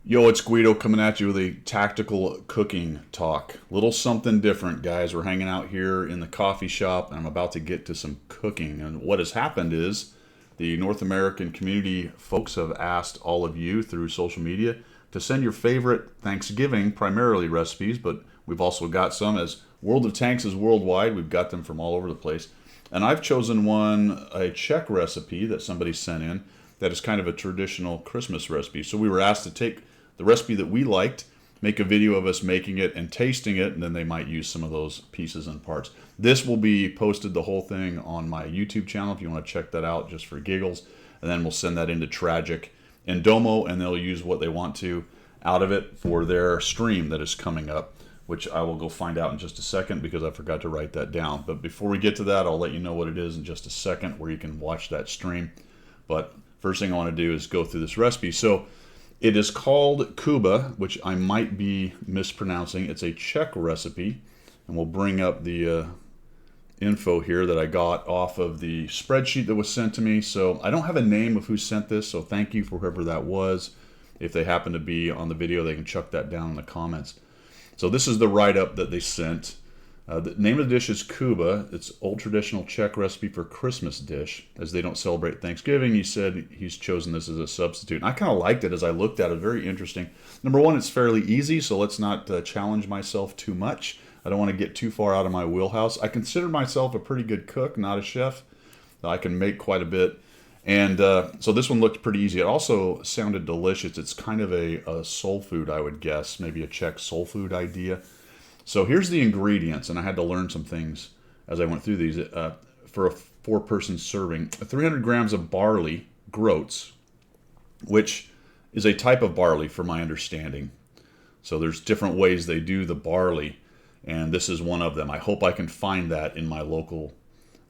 Yo, it's Guido coming at you with a tactical cooking talk. Little something different, guys. We're hanging out here in the coffee shop, and I'm about to get to some cooking. And what has happened is the North American community folks have asked all of you through social media to send your favorite Thanksgiving, primarily recipes, but we've also got some as World of Tanks is worldwide. We've got them from all over the place. And I've chosen one, a Czech recipe that somebody sent in that is kind of a traditional Christmas recipe. So we were asked to take the recipe that we liked, make a video of us making it and tasting it, and then they might use some of those pieces and parts. This will be posted, the whole thing, on my YouTube channel if you want to check that out just for giggles. And then we'll send that into Tragic and Domo, and they'll use what they want to out of it for their stream that is coming up, which I will go find out in just a second because I forgot to write that down. But before we get to that, I'll let you know what it is in just a second where you can watch that stream. But first thing I want to do is go through this recipe. So it is called Kuba, which I might be mispronouncing. It's a Czech recipe, and we'll bring up the info here that I got off of the spreadsheet that was sent to me. So I don't have a name of who sent this, so thank you for whoever that was. If they happen to be on the video, they can chuck that down in the comments. So this is the write-up that they sent. The name of the dish is Kuba. It's old traditional Czech recipe for Christmas dish. As they don't celebrate Thanksgiving, he said he's chosen this as a substitute. And I kind of liked it as I looked at it. Very interesting. Number one, it's fairly easy, so let's not challenge myself too much. I don't want to get too far out of my wheelhouse. I consider myself a pretty good cook, not a chef. I can make quite a bit. And so this one looked pretty easy. It also sounded delicious. It's kind of a soul food, I would guess. Maybe a Czech soul food idea. So here's the ingredients, and I had to learn some things as I went through these. For a 4-person serving, 300 grams of barley, groats, which is a type of barley from my understanding. So there's different ways they do the barley, and this is one of them. I hope I can find that in my local,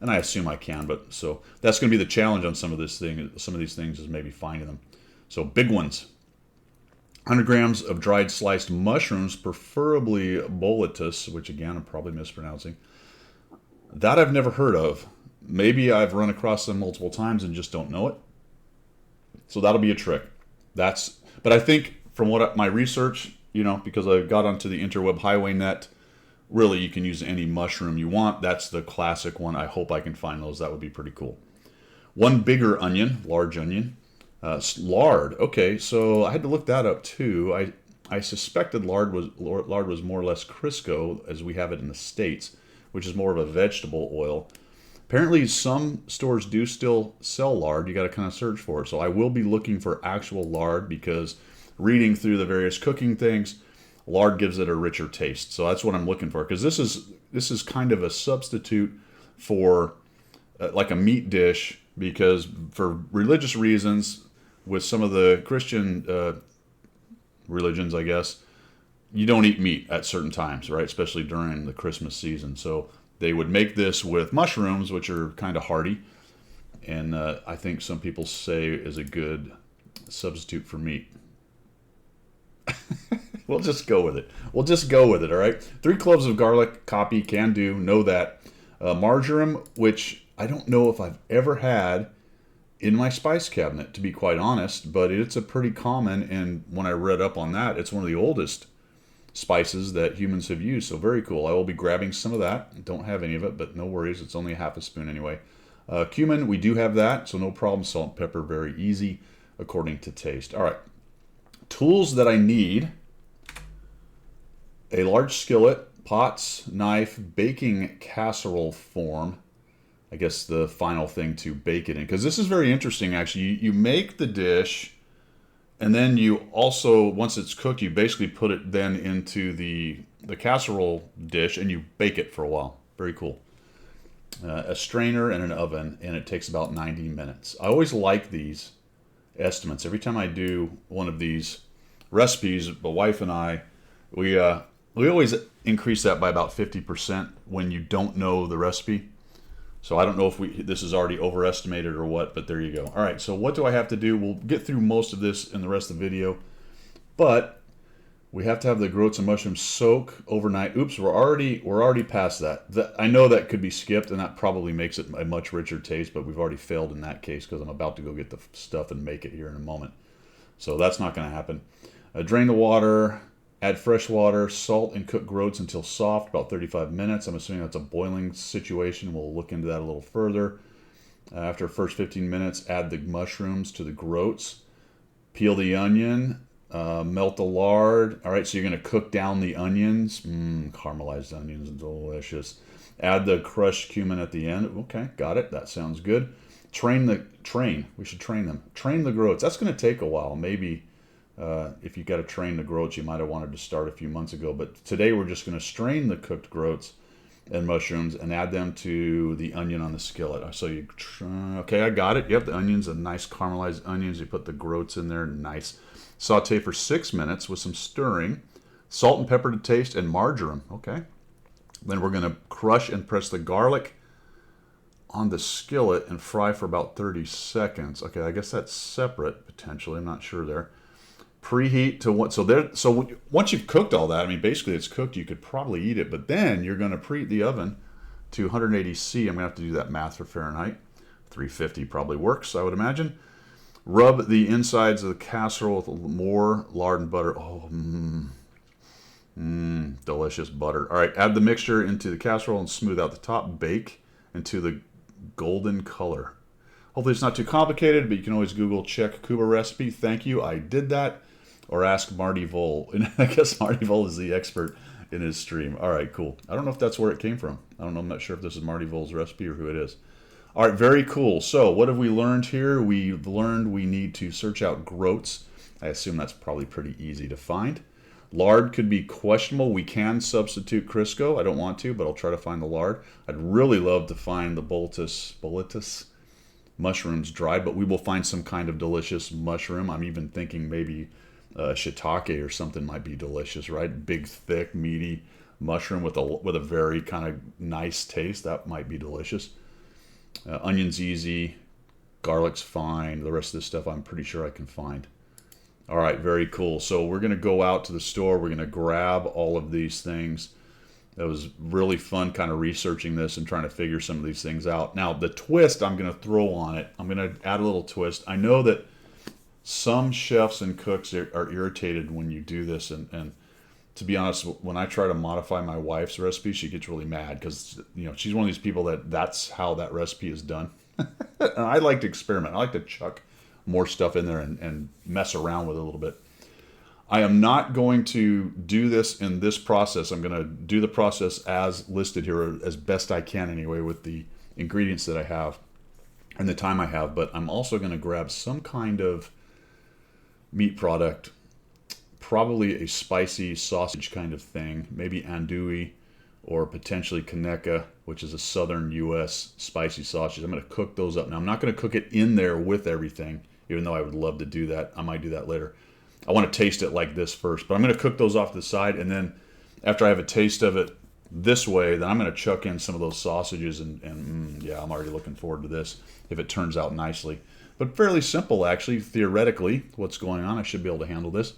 and I assume I can, but so that's going to be the challenge on some of these things is maybe finding them. So big ones. 100 grams of dried sliced mushrooms, preferably boletus, which again I'm probably mispronouncing. That I've never heard of. Maybe I've run across them multiple times and just don't know it. So that'll be a trick. But I think from my research, because I got onto the interweb highway net, really you can use any mushroom you want. That's the classic one. I hope I can find those. That would be pretty cool. One bigger onion, large onion. Lard. Okay, so I had to look that up too. I suspected lard was more or less Crisco as we have it in the States, which is more of a vegetable oil. Apparently some stores do still sell lard. You got to kind of search for it. So I will be looking for actual lard because reading through the various cooking things, lard gives it a richer taste. So that's what I'm looking for, because this is kind of a substitute for like a meat dish, because for religious reasons, with some of the Christian religions, I guess, you don't eat meat at certain times, right? Especially during the Christmas season. So they would make this with mushrooms, which are kind of hearty, and I think some people say is a good substitute for meat. We'll just go with it. All right? 3 cloves of garlic, copy, can do, know that. Marjoram, which I don't know if I've ever had in my spice cabinet, to be quite honest, but it's a pretty common, and when I read up on that, it's one of the oldest spices that humans have used, so very cool. I will be grabbing some of that. Don't have any of it, but no worries. It's only a half a spoon anyway. Cumin, we do have that, so no problem. Salt and pepper, very easy according to taste. All right. Tools that I need: a large skillet, pots, knife, baking casserole form. I guess the final thing to bake it in, because this is very interesting actually. You make the dish, and then you also, once it's cooked, you basically put it then into the casserole dish and you bake it for a while. Very cool. A strainer and an oven, and it takes about 90 minutes. I always like these estimates. Every time I do one of these recipes, the wife and I, we always increase that by about 50% when you don't know the recipe. So I don't know if this is already overestimated or what, but there you go. All right, so what do I have to do? We'll get through most of this in the rest of the video, but we have to have the groats and mushrooms soak overnight. Oops, we're already past that. I know that could be skipped, and that probably makes it a much richer taste, but we've already failed in that case because I'm about to go get the stuff and make it here in a moment. So that's not going to happen. Drain the water, add fresh water, salt, and cook groats until soft, about 35 minutes. I'm assuming that's a boiling situation. We'll look into that a little further. After the first 15 minutes, add the mushrooms to the groats. Peel the onion, melt the lard. All right, so you're going to cook down the onions. Caramelized onions, delicious. Add the crushed cumin at the end. Okay, got it. That sounds good. We should train them. Train the groats. That's going to take a while. Maybe if you got to train the groats, you might have wanted to start a few months ago. But today we're just going to strain the cooked groats and mushrooms and add them to the onion on the skillet. So okay, I got it. Yep, the onions, a nice caramelized onions. You put the groats in there, nice. Saute for 6 minutes with some stirring. Salt and pepper to taste and marjoram. Okay. Then we're going to crush and press the garlic on the skillet and fry for about 30 seconds. Okay, I guess that's separate potentially. I'm not sure there. Preheat to what? So once you've cooked all that, I mean, basically it's cooked. You could probably eat it, but then you're going to preheat the oven to 180 C. I'm going to have to do that math for Fahrenheit. 350 probably works, I would imagine. Rub the insides of the casserole with more lard and butter. Oh, delicious butter. All right, add the mixture into the casserole and smooth out the top. Bake into the golden color. Hopefully it's not too complicated, but you can always Google Czech Kuba recipe. Thank you, I did that. Or ask Marty Vole. And I guess Marty Vole is the expert in his stream. All right, cool. I don't know if that's where it came from. I don't know. I'm not sure if this is Marty Vole's recipe or who it is. All right, very cool. So what have we learned here? We've learned we need to search out groats. I assume that's probably pretty easy to find. Lard could be questionable. We can substitute Crisco. I don't want to, but I'll try to find the lard. I'd really love to find the boletus mushrooms dried, but we will find some kind of delicious mushroom. I'm even thinking maybe shiitake or something might be delicious, right? Big, thick, meaty mushroom with a very kind of nice taste. That might be delicious. Onion's easy. Garlic's fine. The rest of this stuff I'm pretty sure I can find. All right, very cool. So we're going to go out to the store. We're going to grab all of these things. It was really fun kind of researching this and trying to figure some of these things out. Now, the twist I'm going to throw on it, I'm going to add a little twist. I know that some chefs and cooks are irritated when you do this. And to be honest, when I try to modify my wife's recipe, she gets really mad because, you know, she's one of these people that's how that recipe is done. And I like to experiment. I like to chuck more stuff in there and mess around with it a little bit. I am not going to do this in this process. I'm going to do the process as listed here, or as best I can anyway, with the ingredients that I have and the time I have. But I'm also going to grab some kind of meat product, probably a spicy sausage kind of thing, maybe andouille or potentially Kaneka, which is a southern U.S. spicy sausage. I'm going to cook those up. Now, I'm not going to cook it in there with everything, even though I would love to do that. I might do that later. I want to taste it like this first, but I'm going to cook those off to the side, and then after I have a taste of it this way, then I'm going to chuck in some of those sausages, and yeah, I'm already looking forward to this if it turns out nicely. But fairly simple, actually, theoretically, what's going on. I should be able to handle this.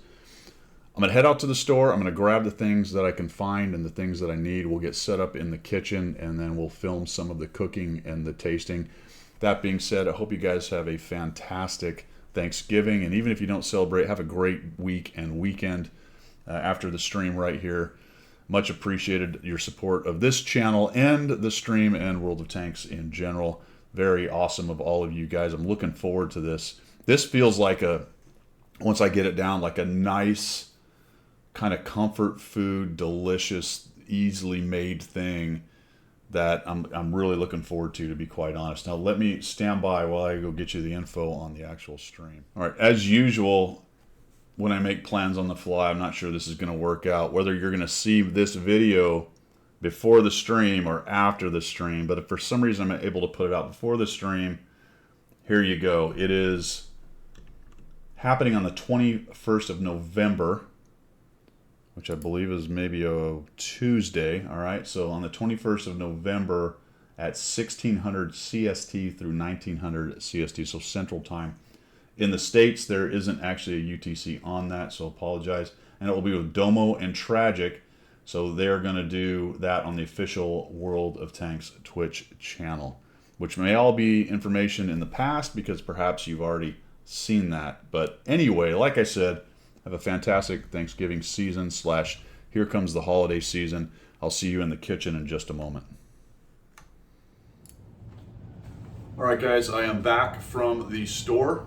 I'm going to head out to the store. I'm going to grab the things that I can find and the things that I need. We'll get set up in the kitchen, and then we'll film some of the cooking and the tasting. That being said, I hope you guys have a fantastic Thanksgiving, and even if you don't celebrate, have a great week and weekend after the stream right here. Much appreciated your support of this channel and the stream and World of Tanks in general. Very awesome of all of you guys. I'm looking forward to this. This feels like once I get it down, like a nice kind of comfort food, delicious, easily made thing that I'm really looking forward to be quite honest. Now let me stand by while I go get you the info on the actual stream. All right, as usual, when I make plans on the fly, I'm not sure this is going to work out, whether you're going to see this video before the stream or after the stream, but if for some reason I'm able to put it out before the stream, here you go. It is happening on the 21st of November, which I believe is maybe a Tuesday. All right, so on the 21st of November at 1600 CST through 1900 CST, so Central Time. In the States, there isn't actually a UTC on that, so apologize. And it will be with Domo and Tragic, so they're going to do that on the official World of Tanks Twitch channel, which may all be information in the past because perhaps you've already seen that. But anyway, like I said, Have a fantastic Thanksgiving season / here comes the holiday season. I'll see you in the kitchen in just a moment. All right, guys, I am back from the store,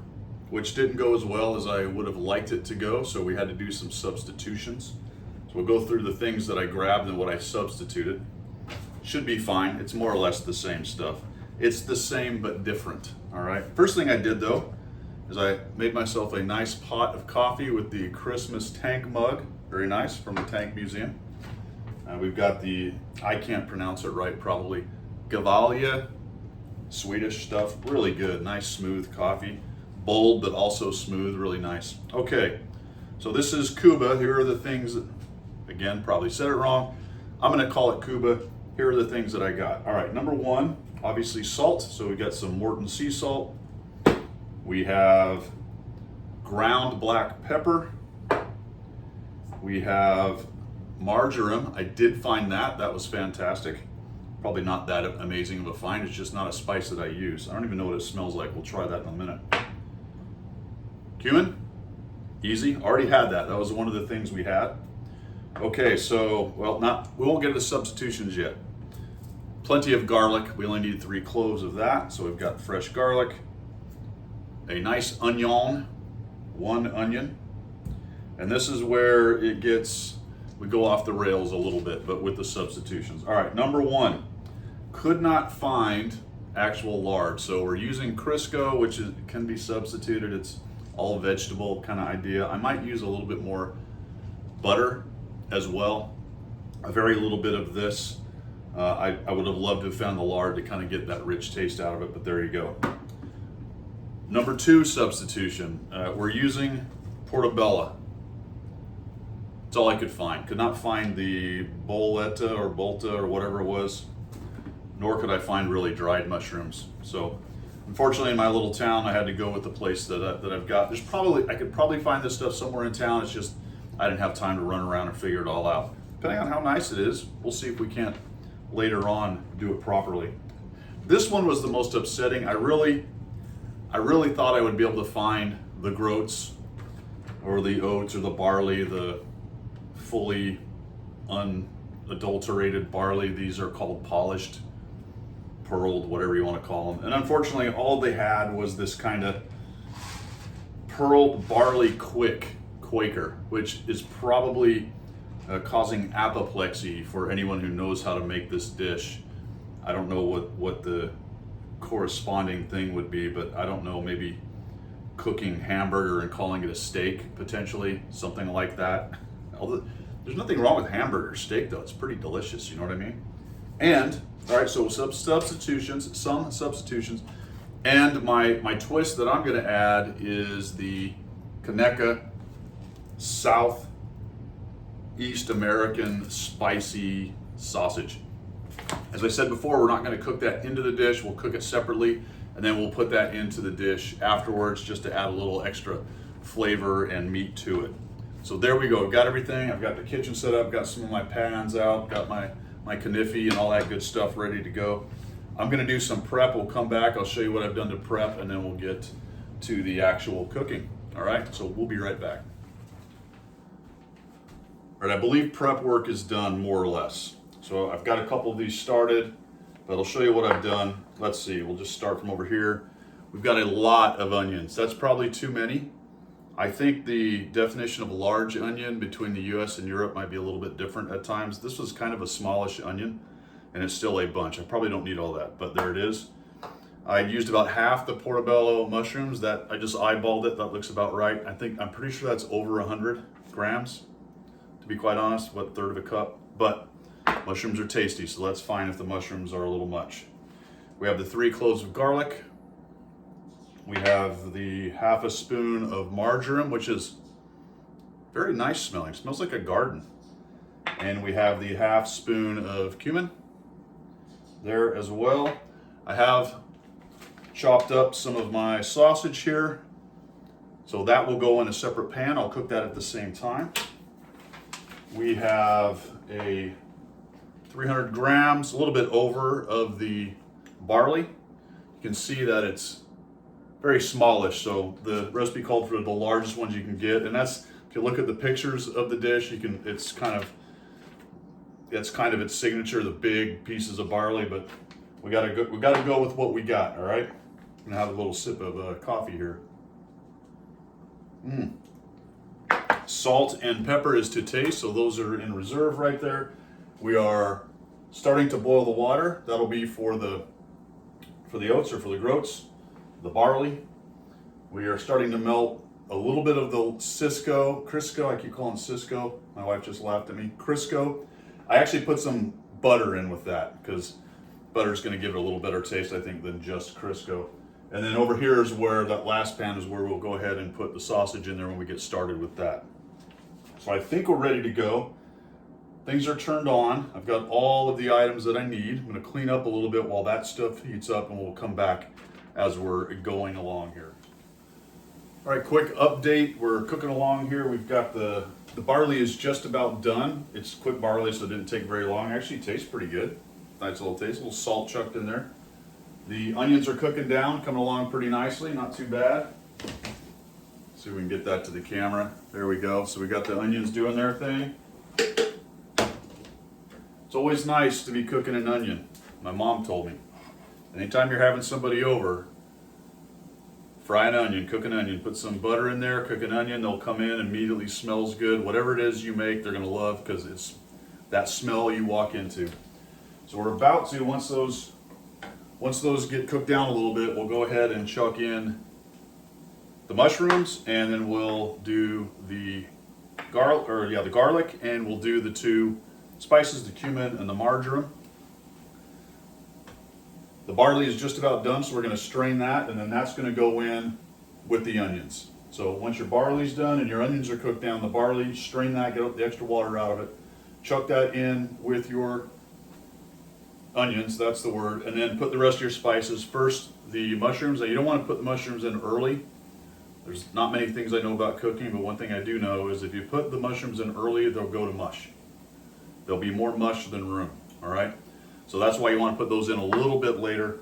which didn't go as well as I would have liked it to go, so we had to do some substitutions. So we'll go through the things that I grabbed and what I substituted. Should be fine. It's more or less the same stuff. It's the same but different, all right? First thing I did, though, is I made myself a nice pot of coffee with the Christmas tank mug. Very nice, from the Tank Museum. We've got the, I can't pronounce it right probably, Gevalia, Swedish stuff. Really good, nice smooth coffee. Bold but also smooth, really nice. Okay, so this is Kuba. Here are the things that, again, probably said it wrong. I'm gonna call it Kuba. Here are the things that I got. All right, number one, obviously salt. So we got some Morton sea salt. We have ground black pepper. We have marjoram. I did find that. That was fantastic. Probably not that amazing of a find. It's just not a spice that I use. I don't even know what it smells like. We'll try that in a minute. Cumin. Easy. Already had that. That was one of the things we had. Okay, so, well, we won't get to the substitutions yet. Plenty of garlic. We only need 3 cloves of that. So we've got fresh garlic. A nice onion. 1 onion. And this is where it gets, we go off the rails a little bit, but with the substitutions. All right, number 1, could not find actual lard. So we're using Crisco, which can be substituted. It's all vegetable kind of idea. I might use a little bit more butter as well. A very little bit of this. I would have loved to have found the lard to kind of get that rich taste out of it, but there you go. Number 2 substitution, we're using portobello. That's all I could find. Could not find the boleta or bolta or whatever it was, nor could I find really dried mushrooms. So unfortunately in my little town, I had to go with the place that I've got. I could probably find this stuff somewhere in town. It's just, I didn't have time to run around and figure it all out. Depending on how nice it is, we'll see if we can't later on do it properly. This one was the most upsetting. I really thought I would be able to find the groats or the oats or the barley, the fully unadulterated barley. These are called polished, pearled, whatever you want to call them. And unfortunately, all they had was this kind of pearled barley Quaker, which is probably causing apoplexy for anyone who knows how to make this dish. I don't know what the corresponding thing would be, but I don't know, maybe cooking hamburger and calling it a steak, potentially, something like that. Although, there's nothing wrong with hamburger steak, though. It's pretty delicious, you know what I mean? And, all right, so some substitutions. And my twist that I'm going to add is the Kaneka South East American spicy sausage. As I said before, we're not going to cook that into the dish. We'll cook it separately, and then we'll put that into the dish afterwards just to add a little extra flavor and meat to it. So there we go. I've got everything. I've got the kitchen set up, got some of my pans out, got my knife and all that good stuff ready to go. I'm going to do some prep. We'll come back. I'll show you what I've done to prep, and then we'll get to the actual cooking. All right, so we'll be right back. All right, I believe prep work is done more or less. So I've got a couple of these started, but I'll show you what I've done. Let's see, we'll just start from over here. We've got a lot of onions. That's probably too many. I think the definition of large onion between the US and Europe might be a little bit different at times. This was kind of a smallish onion, and it's still a bunch. I probably don't need all that, but there it is. I used about half the portobello mushrooms. That I just eyeballed it. That looks about right. I'm pretty sure that's over 100 grams, to be quite honest, what, third of a cup. But mushrooms are tasty, so that's fine if the mushrooms are a little much. We have the 3 cloves of garlic. We have the half a spoon of marjoram, which is very nice smelling. It smells like a garden. And we have the half spoon of cumin there as well. I have chopped up some of my sausage here, so that will go in a separate pan. I'll cook that at the same time. We have a 300 grams, a little bit over, of the barley. You can see that it's very smallish, so the recipe called for the largest ones you can get, and that's If you look at the pictures of the dish, you can. It's kind of its signature, the big pieces of barley. But we gotta go with what we got. All right. I'm gonna have a little sip of coffee here. Salt and pepper is to taste, so those are in reserve right there. We are starting to boil the water. That'll be for the oats or for the groats, the barley. We are starting to melt a little bit of the Crisco. I keep calling it Cisco. My wife just laughed at me. Crisco. I actually put some butter in with that because butter is going to give it a little better taste, I think, than just Crisco. And then over here is where that last pan is where we'll go ahead and put the sausage in there when we get started with that. So I think we're ready to go. Things are turned on. I've got all of the items that I need. I'm going to clean up a little bit while that stuff heats up, and we'll come back as we're going along here. All right, quick update. We're cooking along here. We've got the barley is just about done. It's quick barley, so it didn't take very long. Actually, it tastes pretty good. Nice little taste, a little salt chucked in there. The onions are cooking down, coming along pretty nicely, not too bad. See if we can get that to the camera. There we go. So we got the onions doing their thing. It's always nice to be cooking an onion. My mom told me. Anytime you're having somebody over, fry an onion, cook an onion, put some butter in there, cook an onion, they'll come in, immediately smells good. Whatever it is you make, they're gonna love because it's that smell you walk into. So we're about to, once those get cooked down a little bit, we'll go ahead and chuck in the mushrooms, and then we'll do the garlic, and we'll do the two spices, the cumin and the marjoram. The barley is just about done, so we're going to strain that, and then that's going to go in with the onions. So once your barley's done and your onions are cooked down, the barley, strain that, get the extra water out of it, chuck that in with your onions, that's the word, and then put the rest of your spices. First, the mushrooms. Now, you don't want to put the mushrooms in early. There's not many things I know about cooking, but one thing I do know is if you put the mushrooms in early, they'll go to mush. There'll be more mush than room, all right? So that's why you want to put those in a little bit later.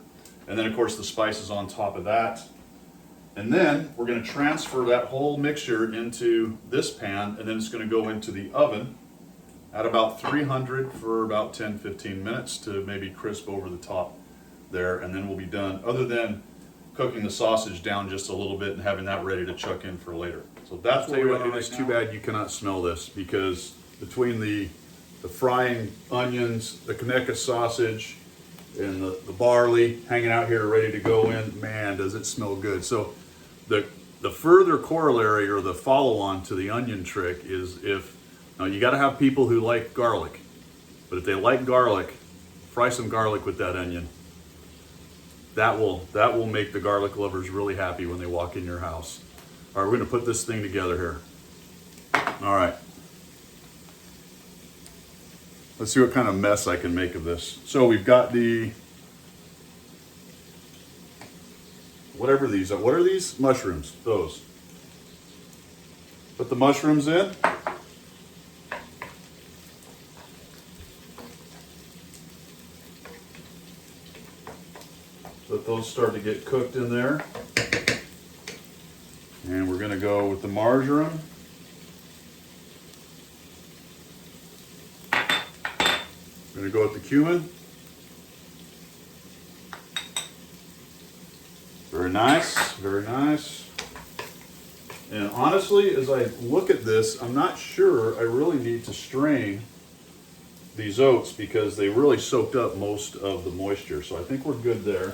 And then, of course, the spices on top of that. And then we're going to transfer that whole mixture into this pan, and then it's going to go into the oven at about 300 for about 10-15 minutes to maybe crisp over the top there, and then we'll be done, other than cooking the sausage down just a little bit and having that ready to chuck in for later. So that's what we're doing. It's too bad you cannot smell this, because between the frying onions, the Kaneka sausage, and the barley hanging out here ready to go in, man, does it smell good. So the further corollary or the follow-on to the onion trick is now you got to have people who like garlic, but if they like garlic, fry some garlic with that onion. That will make the garlic lovers really happy when they walk in your house. All right, we're going to put this thing together here. All right. Let's see what kind of mess I can make of this. So we've got whatever these are. What are these? Mushrooms. Those. Put the mushrooms in. Let those start to get cooked in there. And we're going to go with the marjoram. We're going to go with the cumin. Very nice, very nice. And honestly, as I look at this, I'm not sure I really need to strain these oats because they really soaked up most of the moisture. So I think we're good there.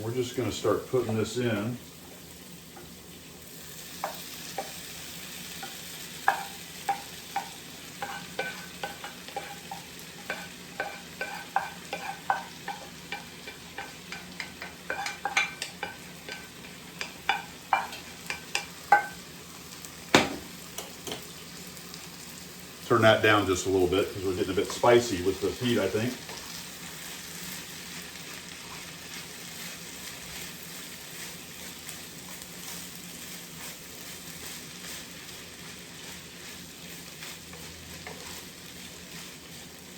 We're just going to start putting this in. Turn that down just a little bit because we're getting a bit spicy with the heat, I think.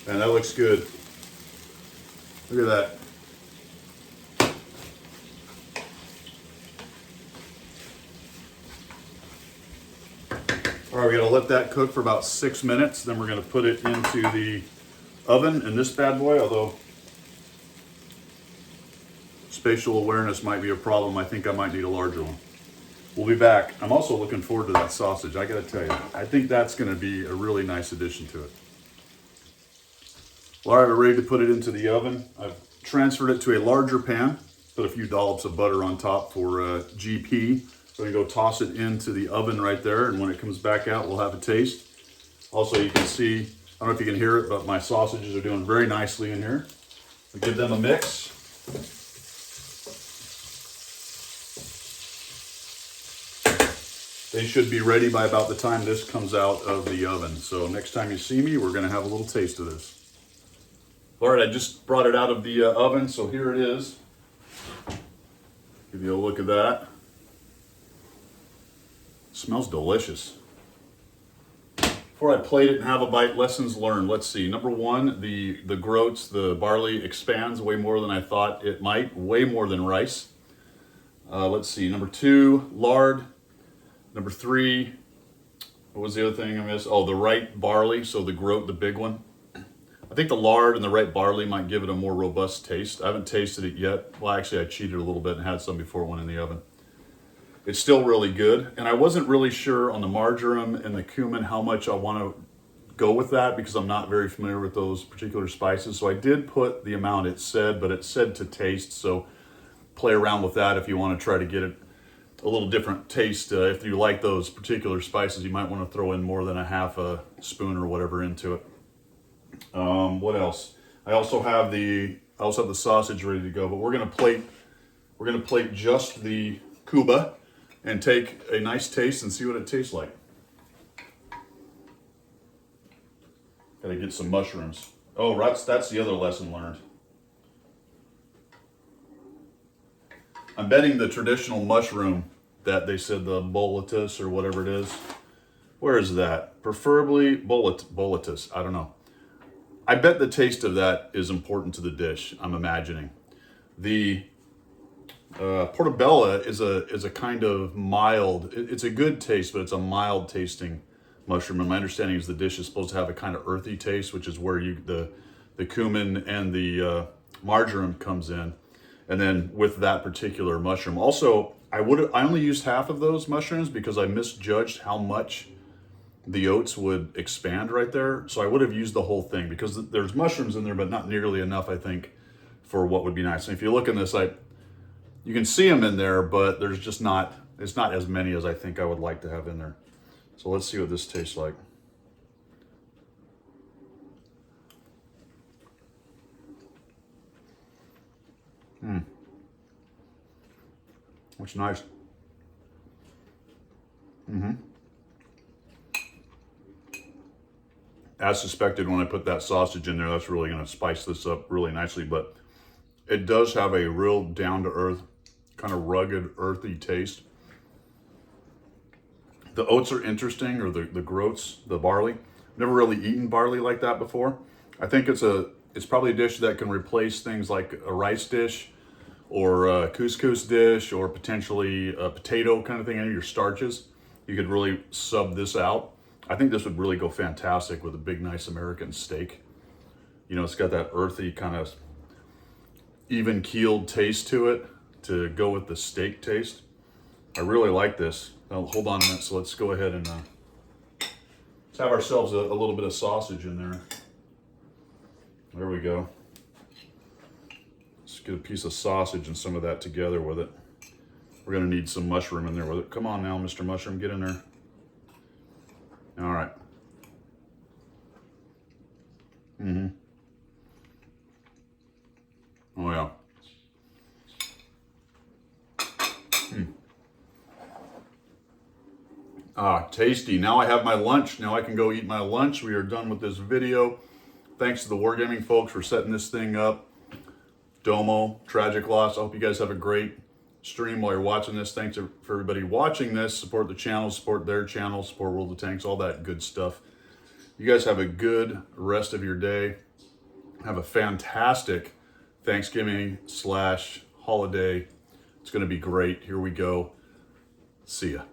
And that looks good. Look at that. All right, we're gonna let that cook for about 6 minutes. Then we're gonna put it into the oven. And this bad boy, although spatial awareness might be a problem, I think I might need a larger one. We'll be back. I'm also looking forward to that sausage. I gotta tell you, I think that's gonna be a really nice addition to it. All right, we're ready to put it into the oven. I've transferred it to a larger pan, put a few dollops of butter on top for GP. So we go toss it into the oven right there, and when it comes back out, we'll have a taste. Also, you can see, I don't know if you can hear it, but my sausages are doing very nicely in here. We give them a mix. They should be ready by about the time this comes out of the oven. So next time you see me, we're gonna have a little taste of this. All right, I just brought it out of the oven, so here it is. Give you a look at that. Smells delicious. Before I plate it and have a bite, lessons learned. Let's see. Number one, the groats, the barley expands way more than I thought it might, way more than rice. Let's see. Number two, lard. Number three, what was the other thing I missed? Oh, the right barley, so the groat, the big one. I think the lard and the right barley might give it a more robust taste. I haven't tasted it yet. Well, actually, I cheated a little bit and had some before it went in the oven. It's still really good. And I wasn't really sure on the marjoram and the cumin how much I want to go with that because I'm not very familiar with those particular spices. So I did put the amount it said, but it said to taste. So play around with that if you want to try to get it a little different taste. If you like those particular spices, you might want to throw in more than a half a spoon or whatever into it. What else? I also have the sausage ready to go, but we're gonna plate just the Kuba and take a nice taste and see what it tastes like. Gotta get some mushrooms. Oh, that's the other lesson learned. I'm betting the traditional mushroom that they said, the boletus or whatever it is. Where is that? Preferably boletus. I don't know. I bet the taste of that is important to the dish, I'm imagining. The portobello is a kind of mild, it's a good taste, but it's a mild tasting mushroom. And my understanding is the dish is supposed to have a kind of earthy taste, which is where the cumin and the marjoram comes in. And then with that particular mushroom. Also, I only used half of those mushrooms because I misjudged how much the oats would expand right there. So I would have used the whole thing because there's mushrooms in there, but not nearly enough, I think, for what would be nice. And if you look in this, you can see them in there, but there's just it's not as many as I think I would like to have in there. So let's see what this tastes like. It's nice. As suspected, when I put that sausage in there, that's really going to spice this up really nicely. But it does have a real down-to-earth, kind of rugged, earthy taste. The oats are interesting, or the groats, the barley. Never really eaten barley like that before. I think it's probably a dish that can replace things like a rice dish, or a couscous dish, or potentially a potato kind of thing, any of your starches. You could really sub this out. I think this would really go fantastic with a big, nice American steak. You know, it's got that earthy kind of even-keeled taste to it to go with the steak taste. I really like this. Now, hold on a minute, so let's go ahead and let's have ourselves a little bit of sausage in there. There we go. Let's get a piece of sausage and some of that together with it. We're gonna need some mushroom in there with it. Come on now, Mr. Mushroom, get in there. All right. Oh yeah. Tasty. Now I have my lunch. Now I can go eat my lunch. We are done with this video. Thanks to the Wargaming folks for setting this thing up. Domo, tragic loss. I hope you guys have a great stream while you're watching this. Thanks for everybody watching this. Support the channel, support their channel, support World of Tanks, all that good stuff. You guys have a good rest of your day. Have a fantastic Thanksgiving/holiday. It's going to be great. Here we go. See ya.